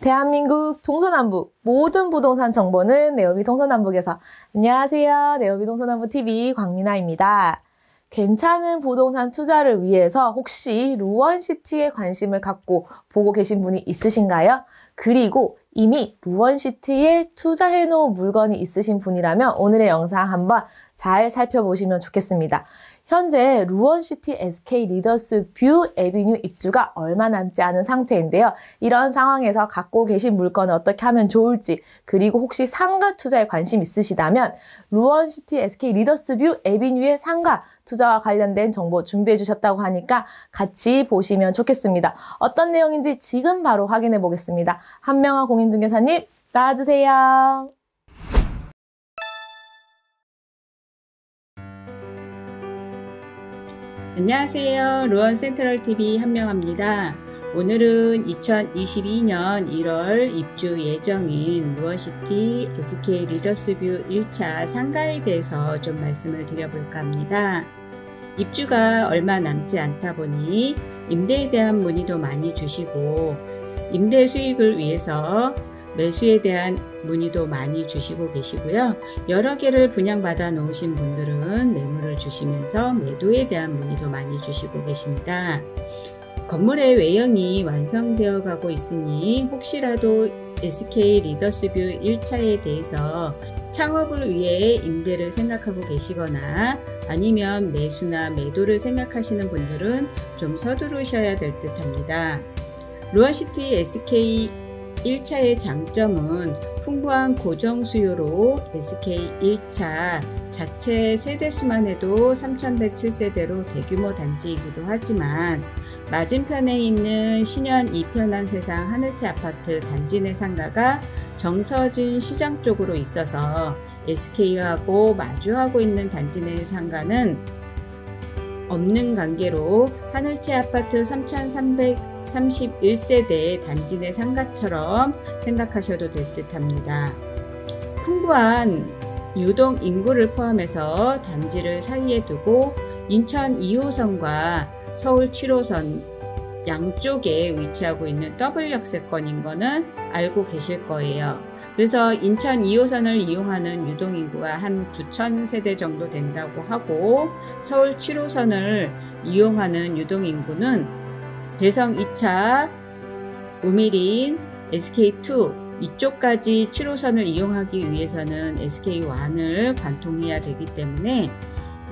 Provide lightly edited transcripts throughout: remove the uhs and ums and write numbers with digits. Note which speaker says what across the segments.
Speaker 1: 대한민국 동서남북 모든 부동산 정보는 네오비 동서남북에서. 안녕하세요. 네오비 동서남북TV 광민아입니다. 괜찮은 부동산 투자를 위해서 혹시 루원시티에 관심을 갖고 보고 계신 분이 있으신가요? 그리고 이미 루원시티에 투자해 놓은 물건이 있으신 분이라면 오늘의 영상 한번 잘 살펴보시면 좋겠습니다. 현재 루원시티 SK 리더스 뷰 에비뉴 입주가 얼마 남지 않은 상태인데요. 이런 상황에서 갖고 계신 물건을 어떻게 하면 좋을지, 그리고 혹시 상가 투자에 관심 있으시다면 루원시티 SK 리더스 뷰 에비뉴의 상가 투자와 관련된 정보 준비해 주셨다고 하니까 같이 보시면 좋겠습니다. 어떤 내용인지 지금 바로 확인해 보겠습니다. 한명화 공인중개사님 나와주세요.
Speaker 2: 안녕하세요. 루원센트럴TV 한명화입니다. 오늘은 2022년 1월 입주 예정인 루원시티 SK 리더스뷰 1차 상가에 대해서 좀 말씀을 드려볼까 합니다. 입주가 얼마 남지 않다 보니 임대에 대한 문의도 많이 주시고, 임대 수익을 위해서 매수에 대한 문의도 많이 주시고 계시고요. 여러 개를 분양받아 놓으신 분들은 매물을 주시면서 매도에 대한 문의도 많이 주시고 계십니다. 건물의 외형이 완성되어 가고 있으니 혹시라도 SK 리더스뷰 1차에 대해서 창업을 위해 임대를 생각하고 계시거나 아니면 매수나 매도를 생각하시는 분들은 좀 서두르셔야 될 듯 합니다. 루원시티 SK 1차의 장점은 풍부한 고정 수요로 SK 1차 자체 세대수만 해도 3107세대로 대규모 단지이기도 하지만, 맞은편에 있는 신현 2편한 세상 하늘채 아파트 단지 내 상가가 정서진 시장 쪽으로 있어서 SK하고 마주하고 있는 단지 내 상가는 없는 관계로 하늘채 아파트 3331세대 단지 내 상가처럼 생각하셔도 될 듯 합니다. 풍부한 유동 인구를 포함해서 단지를 사이에 두고 인천 2호선과 서울 7호선 양쪽에 위치하고 있는 더블 역세권인 거는 알고 계실 거예요. 그래서 인천 2호선을 이용하는 유동인구가 한 9,000세대 정도 된다고 하고, 서울 7호선을 이용하는 유동인구는 대성 2차, 우미린, SK2 이쪽까지 7호선을 이용하기 위해서는 SK1을 관통해야 되기 때문에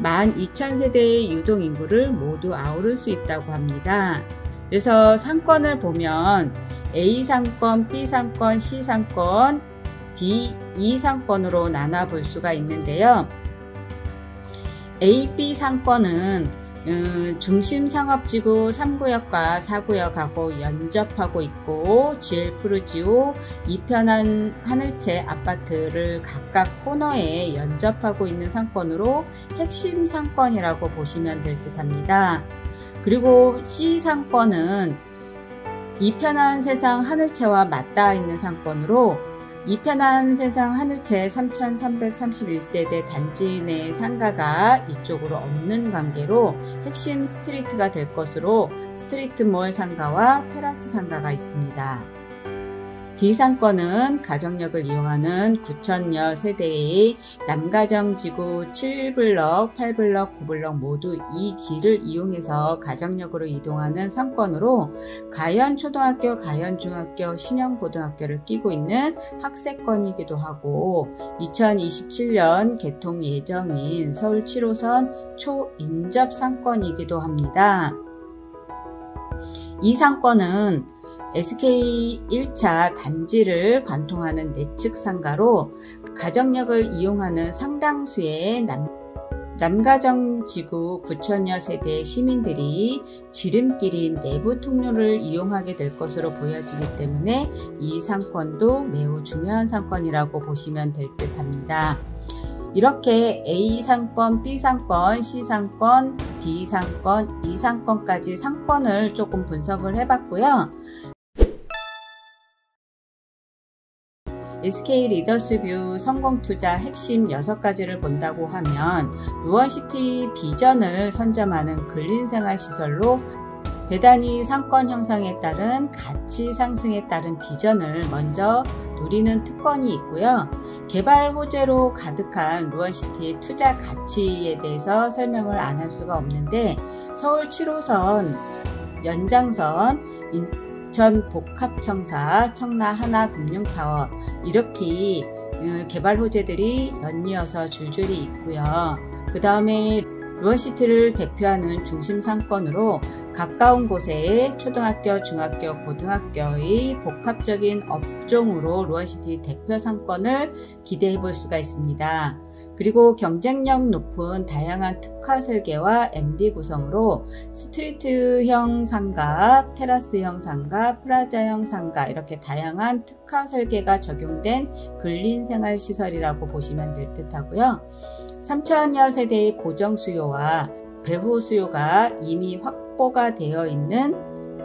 Speaker 2: 12,000세대의 유동인구를 모두 아우를 수 있다고 합니다. 그래서 상권을 보면 A상권, B상권, C상권, D2상권으로 나눠 볼 수가 있는데요. A, B 상권은 중심 상업지구 3구역과 4구역하고 연접하고 있고, GL 푸르지오 2편한 하늘채 아파트를 각각 코너에 연접하고 있는 상권으로 핵심 상권이라고 보시면 될 듯 합니다. 그리고 C 상권은 2편한 세상 하늘채와 맞닿아 있는 상권으로 2편한 세상 하늘채 3331세대 단지 내 상가가 이쪽으로 없는 관계로 핵심 스트리트가 될 것으로 스트리트몰 상가와 테라스 상가가 있습니다. D상권은 가정역을 이용하는 9,000여 세대의 남가정지구 7블럭, 8블럭, 9블럭 모두 이 길을 이용해서 가정역으로 이동하는 상권으로 가연초등학교, 가연중학교, 신영고등학교를 끼고 있는 학세권이기도 하고, 2027년 개통 예정인 서울 7호선 초인접 상권이기도 합니다. 이 상권은 SK 1차 단지를 관통하는 내측 상가로 가정역을 이용하는 상당수의 남가정지구 9,000여 세대 시민들이 지름길인 내부 통로를 이용하게 될 것으로 보여지기 때문에 이 상권도 매우 중요한 상권이라고 보시면 될 듯 합니다. 이렇게 A상권, B상권, C상권, D상권, E상권까지 상권을 조금 분석을 해봤고요. SK 리더스뷰 성공투자 핵심 6가지를 본다고 하면 루원시티 비전을 선점하는 근린생활시설로 대단히 상권 형성에 따른 가치 상승에 따른 비전을 먼저 누리는 특권이 있고요. 개발 호재로 가득한 루원시티의 투자 가치에 대해서 설명을 안 할 수가 없는데, 서울 7호선 연장선, 인천 복합청사, 청라 하나금융타워, 이렇게 개발 호재들이 연이어서 줄줄이 있고요. 그 다음에 루원시티를 대표하는 중심 상권으로 가까운 곳에 초등학교, 중학교, 고등학교의 복합적인 업종으로 루원시티 대표 상권을 기대해 볼 수가 있습니다. 그리고 경쟁력 높은 다양한 특화 설계와 MD 구성으로 스트리트형 상가, 테라스형 상가, 프라자형 상가, 이렇게 다양한 특화 설계가 적용된 근린생활시설이라고 보시면 될 듯 하고요. 3천여 세대의 고정 수요와 배후 수요가 이미 확보가 되어 있는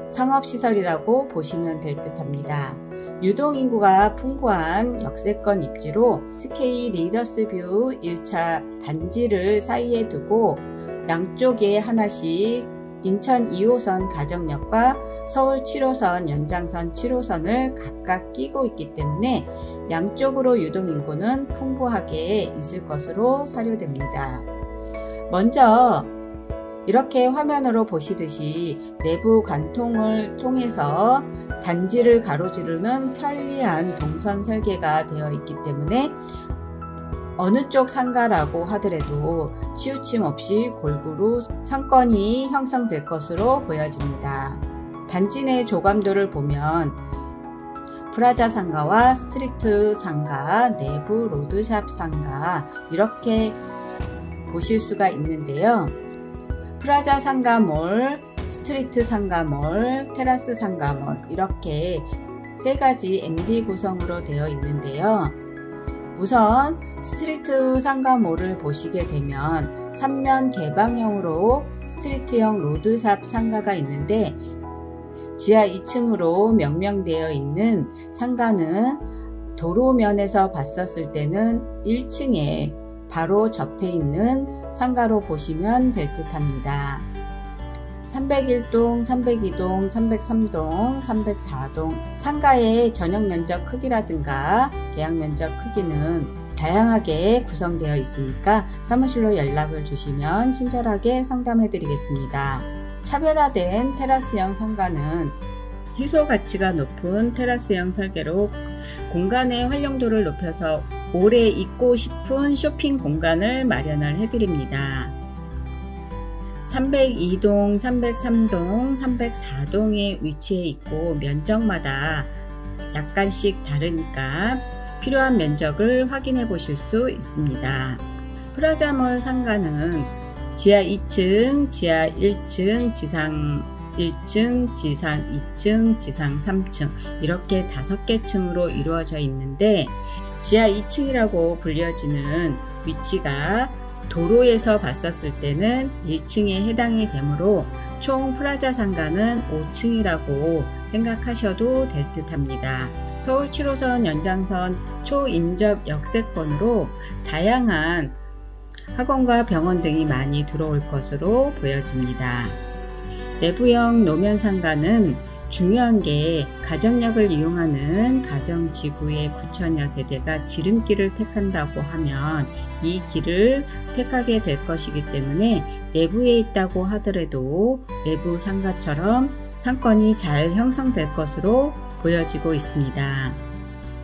Speaker 2: 상업시설이라고 보시면 될 듯 합니다. 유동인구가 풍부한 역세권 입지로 SK 리더스뷰 1차 단지를 사이에 두고 양쪽에 하나씩 인천 2호선 가정역과 서울 7호선 연장선 7호선을 각각 끼고 있기 때문에 양쪽으로 유동인구는 풍부하게 있을 것으로 사료됩니다. 먼저 이렇게 화면으로 보시듯이 내부 관통을 통해서 단지를 가로지르는 편리한 동선 설계가 되어 있기 때문에 어느 쪽 상가라고 하더라도 치우침 없이 골고루 상권이 형성될 것으로 보여집니다. 단지 내 조감도를 보면 프라자 상가와 스트리트 상가, 내부 로드샵 상가, 이렇게 보실 수가 있는데요. 프라자 상가몰, 스트리트 상가몰, 테라스 상가몰, 이렇게 세 가지 MD 구성으로 되어 있는데요. 우선 스트리트 상가몰을 보시게 되면 3면 개방형으로 스트리트형 로드샵 상가가 있는데, 지하 2층으로 명명되어 있는 상가는 도로면에서 봤었을 때는 1층에 바로 접해 있는 상가로 보시면 될 듯 합니다. 301동, 302동, 303동, 304동 상가의 전용 면적 크기라든가 계약 면적 크기는 다양하게 구성되어 있으니까 사무실로 연락을 주시면 친절하게 상담해 드리겠습니다. 차별화된 테라스형 상가는 희소 가치가 높은 테라스형 설계로 공간의 활용도를 높여서 오래 있고 싶은 쇼핑 공간을 마련을 해드립니다. 302동, 303동, 304동에 위치해 있고 면적마다 약간씩 다르니까 필요한 면적을 확인해 보실 수 있습니다. 프라자몰 상가는 지하 2층, 지하 1층, 지상 1층, 지상 2층, 지상 3층 이렇게 5개 층으로 이루어져 있는데, 지하 2층이라고 불려지는 위치가 도로에서 봤었을 때는 1층에 해당이 되므로 총 프라자 상가는 5층이라고 생각하셔도 될 듯 합니다. 서울 7호선 연장선 초인접 역세권으로 다양한 학원과 병원 등이 많이 들어올 것으로 보여집니다. 내부형 노면 상가는 중요한 게 가정역을 이용하는 가정지구의 9천여 세대가 지름길을 택한다고 하면 이 길을 택하게 될 것이기 때문에 내부에 있다고 하더라도 외부 상가처럼 상권이 잘 형성될 것으로 보여지고 있습니다.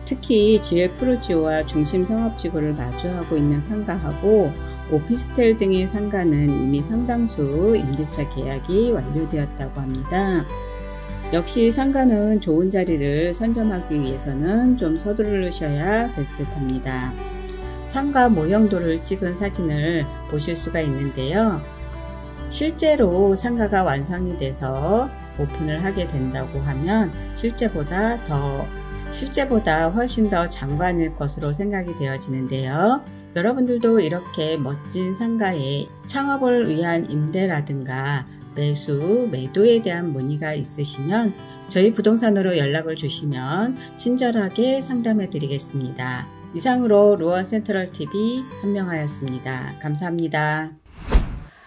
Speaker 2: 특히 GL 프루지오와 중심 상업지구를 마주하고 있는 상가하고 오피스텔 등의 상가는 이미 상당수 임대차 계약이 완료되었다고 합니다. 역시 상가는 좋은 자리를 선점하기 위해서는 좀 서두르셔야 될 듯 합니다. 상가 모형도를 찍은 사진을 보실 수가 있는데요. 실제로 상가가 완성이 돼서 오픈을 하게 된다고 하면 실제보다 훨씬 더 장관일 것으로 생각이 되어지는데요. 여러분들도 이렇게 멋진 상가에 창업을 위한 임대라든가 매수, 매도에 대한 문의가 있으시면 저희 부동산으로 연락을 주시면 친절하게 상담해 드리겠습니다. 이상으로 루원 센트럴TV 한명하였습니다. 감사합니다.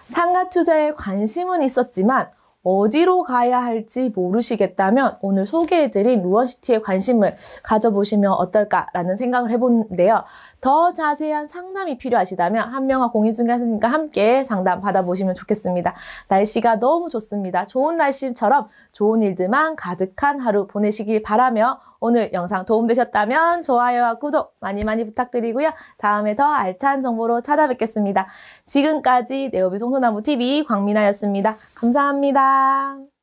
Speaker 1: 상가 투자에 관심은 있었지만 어디로 가야 할지 모르시겠다면 오늘 소개해드린 루원시티에 관심을 가져보시면 어떨까라는 생각을 해보는데요. 더 자세한 상담이 필요하시다면 한명화 공인중개사님과 함께 상담 받아보시면 좋겠습니다. 날씨가 너무 좋습니다. 좋은 날씨처럼 좋은 일들만 가득한 하루 보내시길 바라며 오늘 영상 도움되셨다면 좋아요와 구독 많이 부탁드리고요. 다음에 더 알찬 정보로 찾아뵙겠습니다. 지금까지 네오비 동서남북TV 광민아였습니다. 감사합니다.